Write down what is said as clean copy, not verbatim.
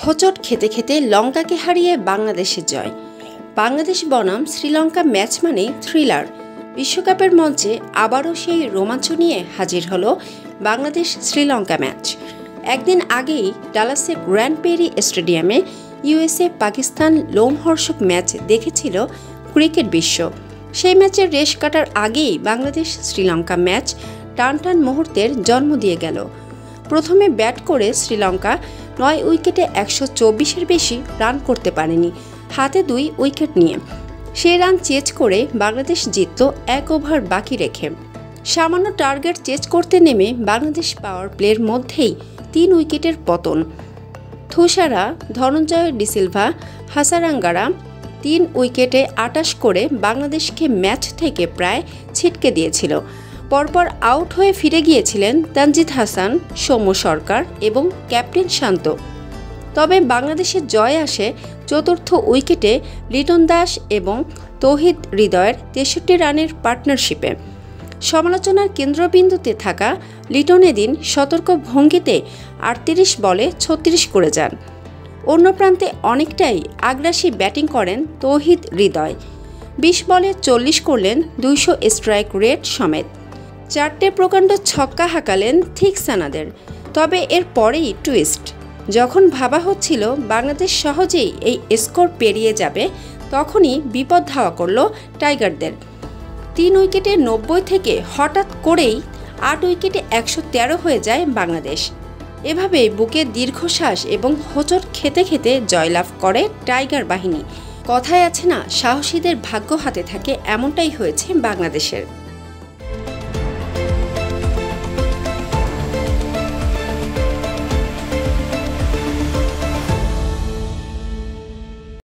হোঁচট খেতে খেতে লঙ্কাকে হারিয়ে বাংলাদেশের জয়। বাংলাদেশ বনাম শ্রীলঙ্কা ম্যাচ মানেই থ্রিলার। বিশ্বকাপের মঞ্চে আবারও সেই রোমাঞ্চ নিয়ে হাজির হলো বাংলাদেশ শ্রীলঙ্কা ম্যাচ। একদিন আগেই ডালাসে গ্র্যান্ড পেরি স্টেডিয়ামে ইউএসএ পাকিস্তান লোমহর্ষক ম্যাচ দেখেছিল ক্রিকেট বিশ্ব। সেই ম্যাচের রেশ কাটার আগেই বাংলাদেশ শ্রীলঙ্কা ম্যাচ টানটান মুহূর্তের জন্ম দিয়ে গেল। প্রথমে ব্যাট করে শ্রীলঙ্কা 9 উইকেটে 124-এর বেশি রান করতে পারেনি, হাতে 2 উইকেট নিয়ে। সেই রান চেজ করে বাংলাদেশ জিতল 1 ওভার বাকি রেখে। সামান্য টার্গেট চেজ করতে নেমে বাংলাদেশ পাওয়ার প্লের মধ্যেই 3 উইকেটের পতন। থুসারা, ধনঞ্জয় ডিসিলভা, হাসারাঙ্গারা 3 উইকেটে 28 করে বাংলাদেশকে ম্যাচ থেকে প্রায় ছিটকে দিয়েছিল। পরপর আউট হয়ে ফিরে গিয়েছিলেন তানজিদ হাসান, সৌম্য সরকার এবং ক্যাপ্টেন শান্ত। তবে বাংলাদেশের জয় আসে চতুর্থ উইকেটে লিটন দাস এবং তৌহিদ হৃদয়ের 63 রানের পার্টনারশিপে। সমালোচনার কেন্দ্রবিন্দুতে থাকা লিটন এদিন সতর্ক ভঙ্গিতে 38 বলে 36 করে যান। অন্য প্রান্তে অনেকটাই আগ্রাসী ব্যাটিং করেন তৌহিদ হৃদয়। 20 বলে 40 করলেন 200 স্ট্রাইক রেট সমেত। 4টে প্রকাণ্ড ছক্কা হাঁকালেন থিকসানাদের। তবে এর পরেই টুইস্ট। যখন ভাবা হচ্ছিল বাংলাদেশ সহজেই এই স্কোর পেরিয়ে যাবে, তখনই বিপদ ধাওয়া করল টাইগারদের। 3 উইকেটে 90 থেকে হঠাৎ করেই 8 উইকেটে 113 হয়ে যায় বাংলাদেশ। এভাবে বুকে দীর্ঘশ্বাস এবং হোঁচট খেতে খেতে জয়লাভ করে টাইগার বাহিনী। কথায় আছে না, সাহসীদের ভাগ্য হাতে থাকে, এমনটাই হয়েছে বাংলাদেশের।